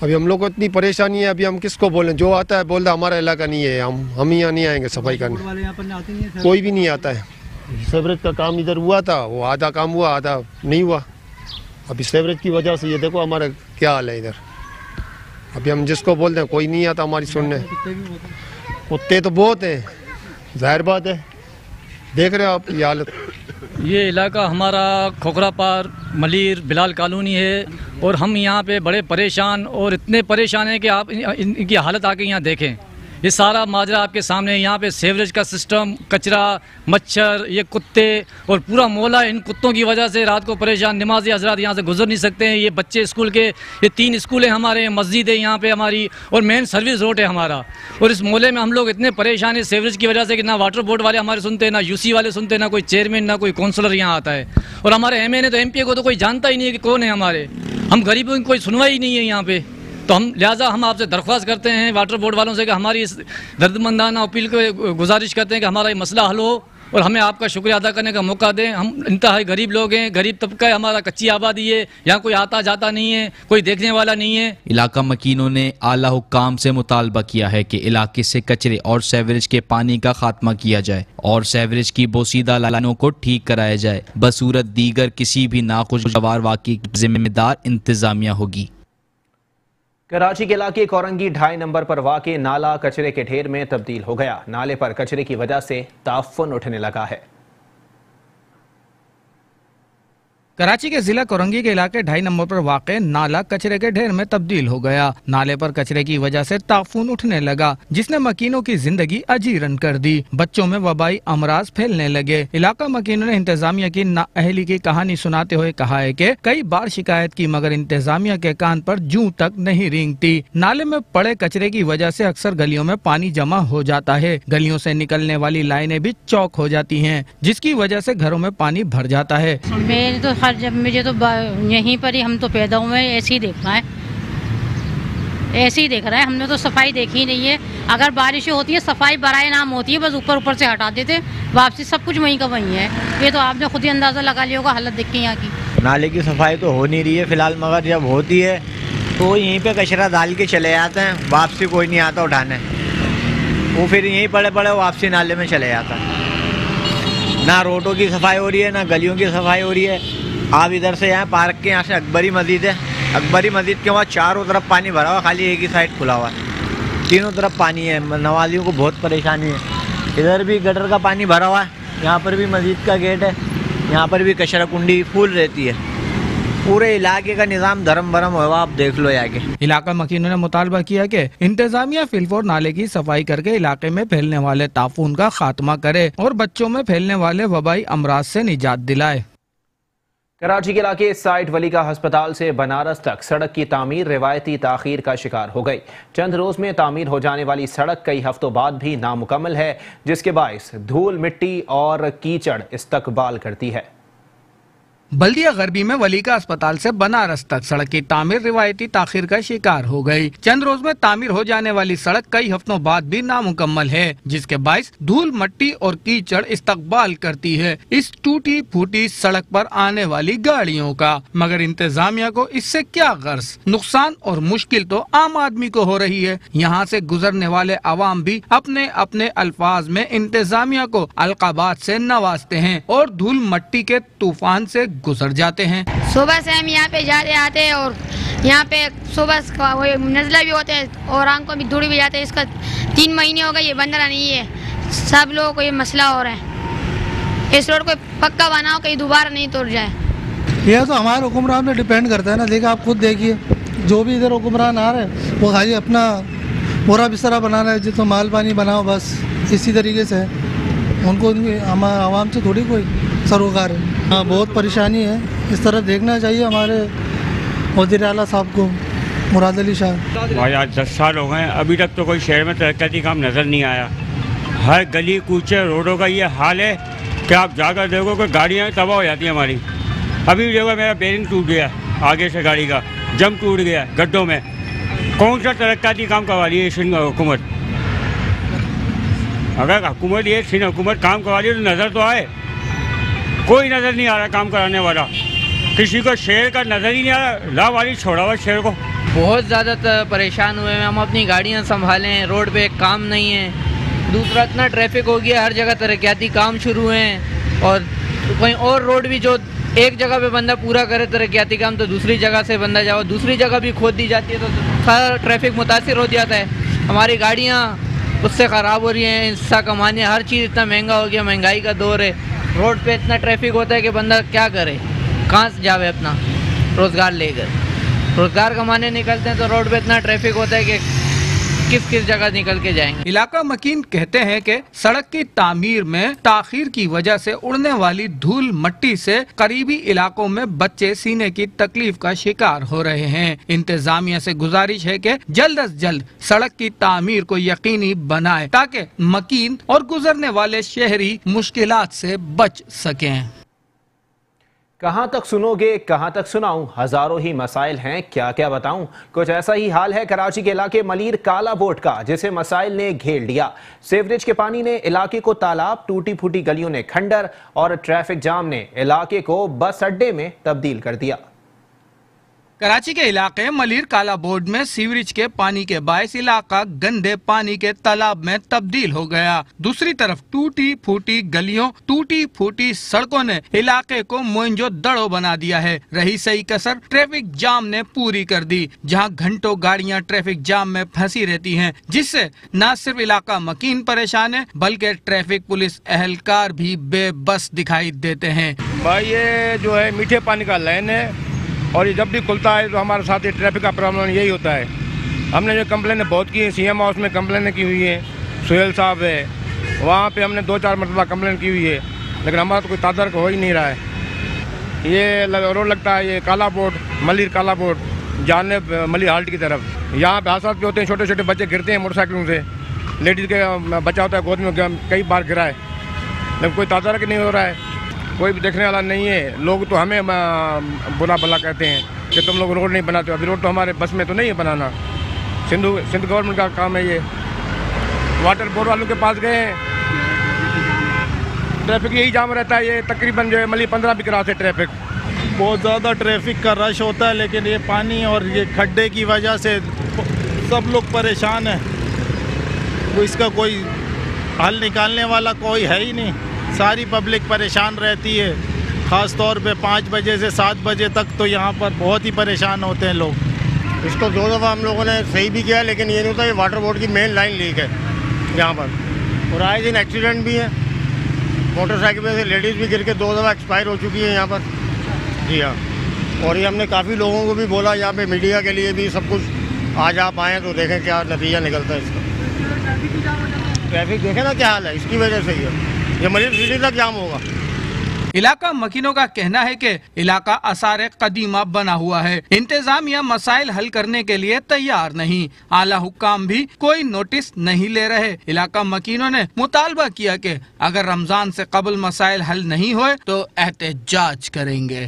अभी हम लोग को इतनी परेशानी है, अभी हम किसको बोलें? जो आता है बोलता हमारा इलाका नहीं है, हम यहाँ नहीं आएंगे सफाई करने। कोई भी नहीं आता है। सीवरेज का काम इधर हुआ था, वो आधा काम हुआ आधा नहीं हुआ। अभी सीवरेज की वजह से ये देखो हमारा क्या हाल है इधर। अभी हम जिसको बोलते हैं कोई नहीं आता हमारी सुनने। कुत्ते तो बहुत हैं, जाहिर बात है, देख रहे हो आप ये हालत। ये इलाका हमारा खोखरापार मलीर बिलाल कॉलोनी है और हम यहाँ पे बड़े परेशान और इतने परेशान हैं कि आप इनकी हालत आके यहाँ देखें। ये सारा माजरा आपके सामने है। यहाँ पे सीवरेज का सिस्टम, कचरा, मच्छर, ये कुत्ते और पूरा मोहल्ला इन कुत्तों की वजह से रात को परेशान। नमाजी हजरात यहाँ से गुजर नहीं सकते हैं। ये बच्चे स्कूल के, ये 3 स्कूल हैं हमारे, मस्जिद है यहाँ पे हमारी, और मेन सर्विस रोड है हमारा। और इस मोहल्ले में हम लोग इतने परेशान हैं सीवरेज की वजह से कि ना वाटर बोर्ड वाले हमारे सुनते हैं, ना यूसी वाले सुनते हैं, ना कोई चेयरमैन, ना कोई काउंसलर यहाँ आता है। और हमारे MNA तो MP को तो कोई जानता ही नहीं है कि कौन है हमारे। हम गरीबों की कोई सुनवाई नहीं है यहाँ पे। तो लिहाजा हम आपसे दरख्वास्त करते हैं वाटर बोर्ड वालों से कि हमारी इस दर्दमंदाना अपील को गुजारिश करते हैं कि हमारा ये मसला हल हो और हमें आपका शुक्रिया अदा करने का मौका दें। हम इंतहाई गरीब लोग हैं, गरीब तबका है हमारा, कच्ची आबादी है, यहाँ कोई आता जाता नहीं है, कोई देखने वाला नहीं है। इलाका मकीनों ने आला हुक्काम से मुतालबा किया है कि इलाके से कचरे और सीवरेज के पानी का खात्मा किया जाए और सीवरेज की बोसीदा लाइनों को ठीक कराया जाए। बसूरत दीगर किसी भी नाखुशगवार वाक़ये की जिम्मेदार इंतजामिया होगी। कराची के इलाके कोरंगी 2.5 नंबर पर वाक़े नाला कचरे के ढेर में तब्दील हो गया। नाले पर कचरे की वजह से ताफ़ुन उठने लगा है। कराची के जिला कोरंगी के इलाके 2.5 नंबर पर वाक़े नाला कचरे के ढेर में तब्दील हो गया। नाले पर कचरे की वजह से ताफून उठने लगा, जिसने मकीनों की जिंदगी अजीरन कर दी। बच्चों में वबाई अमराज फैलने लगे। इलाका मकीनों ने इंतजामिया की नाअहली की कहानी सुनाते हुए कहा है कि कई बार शिकायत की मगर इंतजामिया के कान पर जूं तक नहीं रेंगती। नाले में पड़े कचरे की वजह से अक्सर गलियों में पानी जमा हो जाता है। गलियों से निकलने वाली लाइनें भी चौक हो जाती हैं, जिसकी वजह से घरों में पानी भर जाता है। जब मुझे तो यहीं पर ही हम तो पैदा हुए हैं, ऐसे ही देखना है, ऐसे ही देख रहा है। हमने तो सफाई देखी नहीं है। अगर बारिशें होती है सफाई बराए नाम होती है, बस ऊपर ऊपर से हटा देते, वापसी सब कुछ वहीं का वहीं है। ये तो आपने खुद ही अंदाज़ा लगा लिया होगा हालत देख के यहाँ की। नाले की सफाई तो हो नहीं रही है फिलहाल, मगर जब होती है तो यहीं पे कचरा डाल के चले जाते हैं, वापसी कोई नहीं आता उठाने। वो फिर यहीं पड़े पड़े वापसी नाले में चले जाता है। ना रोडों की सफाई हो रही है, ना गलियों की सफाई हो रही है। आप इधर से यहाँ पार्क के यहाँ से अकबरी मस्जिद है, अकबरी मस्जिद के वहाँ चारों तरफ पानी भरा हुआ, खाली एक ही साइड खुला हुआ है। तीनों तरफ पानी है, नमाजियों को बहुत परेशानी है। इधर भी गटर का पानी भरा हुआ है, यहाँ पर भी मस्जिद का गेट है, यहाँ पर भी कचरा कुंडी फुल रहती है। पूरे इलाके का निज़ाम धर्म भरम हुआ, आप देख लो यहाँ के। इलाका मकीनों ने मुतालबा किया कि इंतजामिया फिलफोर नाले की सफाई करके इलाके में फैलने वाले ताफून का खात्मा करे और बच्चों में फैलने वाले वबाई अमराज से निजात दिलाए। कराची के इलाके साइट वली का अस्पताल से बनारस तक सड़क की तामीर रिवायती ताखीर का शिकार हो गई। चंद रोज में तामीर हो जाने वाली सड़क कई हफ्तों बाद भी नामुकम्मल है, जिसके बायस धूल, मिट्टी और कीचड़ इस्तकबाल करती है। बल्दिया गरबी में वली का अस्पताल से बनारस तक सड़क की तामीर रिवायती ताखीर का शिकार हो गई। चंद रोज में तामीर हो जाने वाली सड़क कई हफ्तों बाद भी नामुकम्मल है, जिसके बायस धूल, मट्टी और कीचड़ इस्तकबाल करती है इस टूटी फूटी सड़क पर आने वाली गाड़ियों का। मगर इंतजामिया को इससे क्या गर्ज? नुकसान और मुश्किल तो आम आदमी को हो रही है। यहाँ से गुजरने वाले अवाम भी अपने अपने अल्फाज में इंतजामिया को अलकाबात से नवाजते हैं और धूल मट्टी के तूफान से गुजर जाते हैं। सुबह से हम यहाँ पे जाते आते हैं और यहाँ पे सुबह नज़ला भी होते हैं और आंखों में धूल भी जाते हैं। इसका 3 महीने हो गए, ये बन रहा नहीं है। सब लोगों को ये मसला हो रहा है। इस रोड को पक्का बनाओ, कहीं दोबारा नहीं तोड़ जाए। यह तो हमारे हुक्मरान पे डिपेंड करता है ना। देखिए, आप खुद देखिए, जो भी इधर हुक्मरान आ रहे हैं वो खाली अपना बोरा बिस्तरा बना रहे हैं, जितना माल पानी बनाओ, बस इसी तरीके से उनको आवाम से थोड़ी कोई सरोकार है। हाँ, बहुत परेशानी है। इस तरह देखना चाहिए हमारे वज़ीर आला साहब को, मुराद अली शाह। भाई आज 10 साल हो गए, अभी तक तो कोई शहर में तरक्याती काम नज़र नहीं आया। हर गली कूचे रोडों का ये हाल है कि आप जाकर देखो कि गाड़ियाँ तबाह हो जाती हैं हमारी। अभी देखो मेरा बेरिंग टूट गया, आगे से गाड़ी का जम टूट गया गड्ढों में। कौन सा तरक्याती काम करवा रही है सिंध हुकूमत? अगर हुकूमत ये सिंध हुकूमत काम करवा रही है तो नज़र तो आए। कोई नज़र नहीं आ रहा काम कराने वाला, किसी को शहर का नज़र ही नहीं आ रहा। लावारी छोड़ा हुआ शहर को। बहुत ज़्यादा परेशान हुए हैं हम। अपनी गाड़ियाँ संभालें, रोड पे काम नहीं है। दूसरा, इतना ट्रैफिक हो गया, हर जगह तरक्याती काम शुरू हुए हैं और कहीं और रोड भी जो एक जगह पे बंदा पूरा करे तरक्याती काम, तो दूसरी जगह से बंदा जाओ, दूसरी जगह भी खोद दी जाती है, तो सारा ट्रैफिक मुतासिर हो जाता है। हमारी गाड़ियाँ उससे ख़राब हो रही हैं। हिस्सा कमाने, हर चीज़ इतना महंगा हो गया, महंगाई का दौर है। रोड पे इतना ट्रैफिक होता है कि बंदा क्या करे, कहाँ से जावे अपना रोज़गार लेकर। रोज़गार कमाने निकलते हैं तो रोड पे इतना ट्रैफिक होता है कि किस किस जगह निकल के जाएंगे। इलाका मकीन कहते हैं कि सड़क की तामीर में ताखीर की वजह से उड़ने वाली धूल मट्टी से करीबी इलाकों में बच्चे सीने की तकलीफ का शिकार हो रहे हैं। इंतजामिया से गुजारिश है कि जल्द अज जल्द सड़क की तामीर को यकीनी बनाए ताकि मकीन और गुजरने वाले शहरी मुश्किलात से बच सकें। कहाँ तक सुनोगे, कहाँ तक सुनाऊं, हजारों ही मसाइल हैं, क्या क्या बताऊं। कुछ ऐसा ही हाल है कराची के इलाके मलीर काला बोट का, जिसे मसाइल ने घेर लिया। सीवरेज के पानी ने इलाके को तालाब, टूटी फूटी गलियों ने खंडर और ट्रैफिक जाम ने इलाके को बस अड्डे में तब्दील कर दिया। कराची के इलाके मलीर काला बोर्ड में सीवरेज के पानी के बायस इलाका गंदे पानी के तालाब में तब्दील हो गया। दूसरी तरफ टूटी फूटी गलियों, टूटी फूटी सड़कों ने इलाके को मोइंजो दड़ो बना दिया है। रही सही कसर ट्रैफिक जाम ने पूरी कर दी, जहां घंटों गाड़ियां ट्रैफिक जाम में फंसी रहती हैं, जिससे न सिर्फ इलाका मकीन परेशान है बल्कि ट्रैफिक पुलिस एहलकार भी बेबस दिखाई देते हैं। भाई ये जो है मीठे पानी का लाइन है और ये जब भी खुलता है तो हमारे साथ ये ट्रैफिक का प्रॉब्लम यही होता है। हमने जो कंप्लेनें बहुत की हैं, सीएम हाउस में कंप्लेनें की हुई है, सुहेल साहब है, वहाँ पे हमने 2-4 मरतबा कंप्लेन की हुई है, लेकिन हमारा तो कोई तादर हो ही नहीं रहा है। ये रोड लगता है ये काला बोर्ड, मलीर काला बोर्ड, जाने मलीर हाल्ट की तरफ। यहाँ पे हादसा भी होते हैं, छोटे छोटे बच्चे गिरते हैं मोटरसाइकिलों से, लेडीज़ के बच्चा होता है गोद में, कई बार गिरा है, लेकिन कोई तादर नहीं हो रहा है, कोई भी देखने वाला नहीं है। लोग तो हमें बुरा भला कहते हैं कि तुम लोग रोड नहीं बनाते। अभी रोड तो हमारे बस में तो नहीं है बनाना, सिंध गवर्नमेंट का काम है ये। वाटर बोर्ड वालों के पास गए हैं, ट्रैफिक यही जाम रहता है। ये तकरीबन जो है मली 15 भी क्रॉस है ट्रैफिक। बहुत ज़्यादा ट्रैफिक का रश होता है, लेकिन ये पानी और ये खड्डे की वजह से सब लोग परेशान हैं। वो इसका कोई हल निकालने वाला कोई है ही नहीं। सारी पब्लिक परेशान रहती है, ख़ास तौर पे 5 बजे से 7 बजे तक तो यहाँ पर बहुत ही परेशान होते हैं लोग। इसको 2 दफ़ा हम लोगों ने सही भी किया, लेकिन ये नहीं होता, ये वाटर बोर्ड की मेन लाइन लीक है यहाँ पर। और आए दिन एक्सीडेंट भी है, मोटरसाइकिल पे से लेडीज़ भी गिर के 2 दफ़ा एक्सपायर हो चुकी है यहाँ पर। जी हाँ, और ये हमने काफ़ी लोगों को भी बोला, यहाँ पे मीडिया के लिए भी सब कुछ, आज आप आएँ तो देखें क्या नतीजा निकलता है इसका। ट्रैफिक देखें ना क्या हाल है, इसकी वजह से ही है, ये मरीज सिटी तक जाम होगा। इलाका मकीनों का कहना है कि इलाका आसार कदीमा बना हुआ है। इंतजामिया मसाइल हल करने के लिए तैयार नहीं, आला हुक्काम भी कोई नोटिस नहीं ले रहे। इलाका मकीनों ने मुतालबा किया कि अगर रमजान से कबल मसाइल हल नहीं हुए तो एहतजाज करेंगे।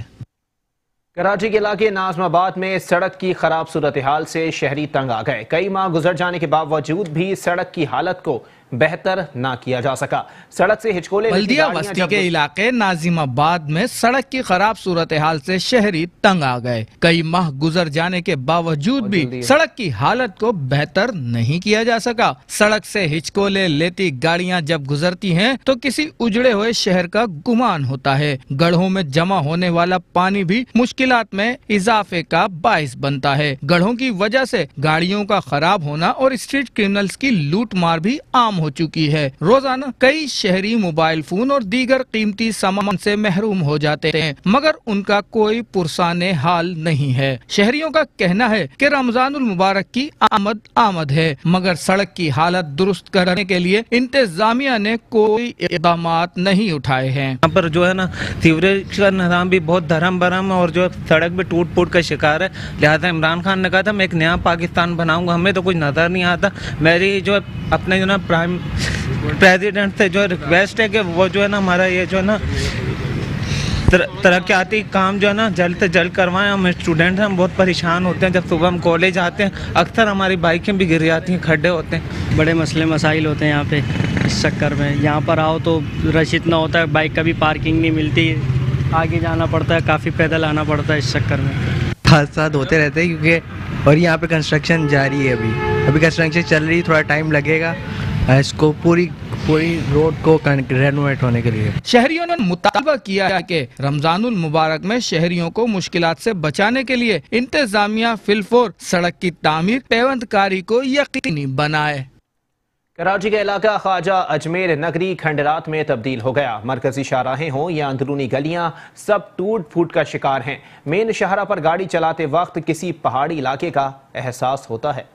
कराची के इलाके नाजमाबाद में सड़क की खराब सूरत हाल से शहरी तंग आ गए। कई माह गुजर जाने के बावजूद भी सड़क की हालत को बेहतर ना किया जा सका। सड़क से हिचकोले बल्दिया बस्ती के इलाके नाजिमाबाद में सड़क की खराब सूरत हाल से शहरी तंग आ गए। कई माह गुजर जाने के बावजूद भी सड़क की हालत को बेहतर नहीं किया जा सका। सड़क से हिचकोले लेती गाड़ियां जब गुजरती हैं तो किसी उजड़े हुए शहर का गुमान होता है। गढ़ों में जमा होने वाला पानी भी मुश्किलात में इजाफे का बाइस बनता है। गढ़ों की वजह से गाड़ियों का खराब होना और स्ट्रीट क्रिमिनल्स की लूट मार भी आम हो चुकी है। रोजाना कई शहरी मोबाइल फोन और दीगर कीमती सामान से महरूम हो जाते हैं, मगर उनका कोई पुरसाने हाल नहीं है। शहरियों का कहना है कि रमजानुल मुबारक की आमद है, मगर सड़क की हालत दुरुस्त करने के लिए इंतजामिया ने कोई इक़दाम नहीं उठाए हैं। यहाँ पर जो है ना सीवरेज का निज़ाम भी बहुत धर्म भरम और जो सड़क भी टूट फूट का शिकार है। लिहाजा इमरान खान ने कहा था मैं एक नया पाकिस्तान बनाऊंगा, हमें तो कुछ नजर नहीं आता। मेरी जो अपने जो ना प्राइम प्रेसिडेंट से जो रिक्वेस्ट है कि वो जो है ना हमारा ये जो है ना तरक्याती काम जो है ना जल्द से जल्द करवाएं। हम स्टूडेंट हैं, हम बहुत परेशान होते हैं। जब सुबह हम कॉलेज आते हैं अक्सर हमारी बाइकें भी गिर जाती हैं, खड्डे होते हैं। बड़े मसले मसाइल होते हैं यहाँ पे। इस चक्कर में यहाँ पर आओ तो रश इतना होता है, बाइक का भी पार्किंग नहीं मिलती, आगे जाना पड़ता है, काफ़ी पैदल आना पड़ता है। इस चक्कर में हादसा होते रहते हैं क्योंकि और यहाँ पे कंस्ट्रक्शन जारी है, अभी कंस्ट्रक्शन चल रही है, थोड़ा टाइम लगेगा इसको पूरी रोड को रेनोवेट होने के लिए। शहरियों ने मुतालबा किया है कि रमजानुल मुबारक में शहरियों को मुश्किलात से बचाने के लिए इंतजामिया फिलफोर सड़क की तामीर पेवंदकारी को यकीनी बनाए। कराची का इलाका ख्वाजा अजमेर नगरी खंडरात में तब्दील हो गया। मरकजी शाहराहें हों या अंदरूनी गलियां सब टूट फूट का शिकार हैं। मेन शाहरा पर गाड़ी चलाते वक्त किसी पहाड़ी इलाके का एहसास होता है।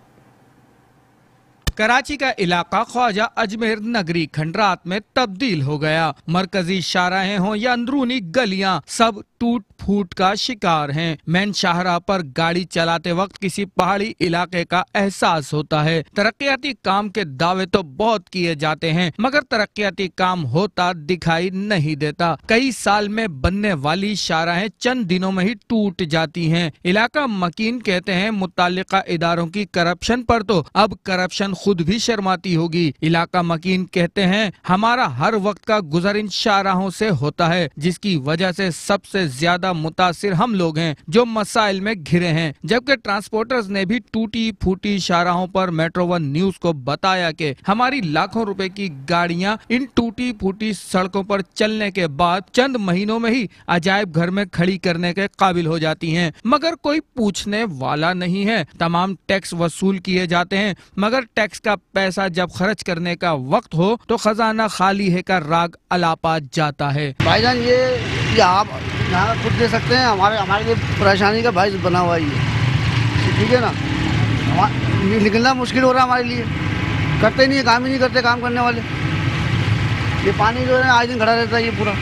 कराची का इलाका ख्वाजा अजमेर नगरी खंडरात में तब्दील हो गया। मरकजी शाहराहें हों या अंदरूनी गलियां, सब टूट फूट का शिकार हैं। मेन शाहराह पर गाड़ी चलाते वक्त किसी पहाड़ी इलाके का एहसास होता है। तरक्याती काम के दावे तो बहुत किए जाते हैं, मगर तरक्याती काम होता दिखाई नहीं देता। कई साल में बनने वाली शाहराहें चंद दिनों में ही टूट जाती हैं। इलाका मकीन कहते हैं मुताल्लिका इदारों की करप्शन पर तो अब करप्शन खुद भी शर्माती होगी। इलाका मकीन कहते हैं हमारा हर वक्त का गुजर इन शाहराहों से होता है, जिसकी वजह से सबसे ज्यादा मुतासिर हम लोग हैं जो मसाइल में घिरे हैं। जबकि ट्रांसपोर्टर्स ने भी टूटी फूटी शाहराहों पर मेट्रो वन न्यूज को बताया कि हमारी लाखों रुपए की गाड़ियां इन टूटी फूटी सड़कों पर चलने के बाद चंद महीनों में ही अजायब घर में खड़ी करने के काबिल हो जाती हैं, मगर कोई पूछने वाला नहीं है। तमाम टैक्स वसूल किए जाते हैं, मगर टैक्स का पैसा जब खर्च करने का वक्त हो तो खजाना खाली है का राग अलापा जाता है। भाईजान ये आप यहाँ खुद दे सकते हैं, हमारे लिए परेशानी का भाई बना हुआ ही है, ठीक है ना। निकलना मुश्किल हो रहा है हमारे लिए, करते नहीं है, काम ही नहीं करते काम करने वाले। ये पानी जो है आज दिन खड़ा रहता है ये पूरा।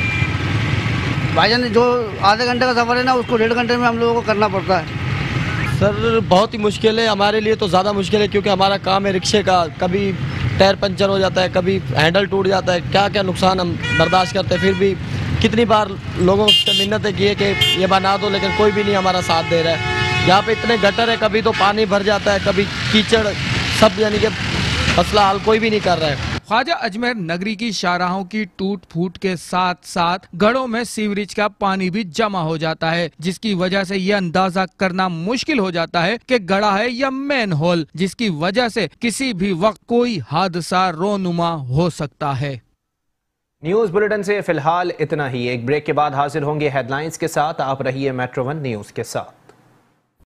भाईजान जो आधे घंटे का सफ़र है ना उसको 1.5 घंटे में हम लोगों को करना पड़ता है। सर बहुत ही मुश्किल है, हमारे लिए तो ज़्यादा मुश्किल है क्योंकि हमारा काम है रिक्शे का। कभी टायर पंचर हो जाता है, कभी हैंडल टूट जाता है, क्या क्या नुकसान हम बर्दाश्त करते हैं। फिर भी कितनी बार लोगों से मिन्नतें की है कि ये बना दो, लेकिन कोई भी नहीं हमारा साथ दे रहा है। यहाँ पे इतने गटर है, कभी तो पानी भर जाता है, कभी कीचड़, सब यानी कि मसला हाल कोई भी नहीं कर रहा है। ख्वाजा अजमेर नगरी की शाहराहों की टूट फूट के साथ साथ गढ़ों में सीवरेज का पानी भी जमा हो जाता है, जिसकी वजह से यह अंदाजा करना मुश्किल हो जाता है कि गढ़ा है या मेन होल, जिसकी वजह से किसी भी वक्त कोई हादसा रोनुमा हो सकता है। न्यूज बुलेटिन से फिलहाल इतना ही। एक ब्रेक के बाद हाजिर होंगे हेडलाइंस के साथ। आप रहिए मेट्रो वन न्यूज के साथ।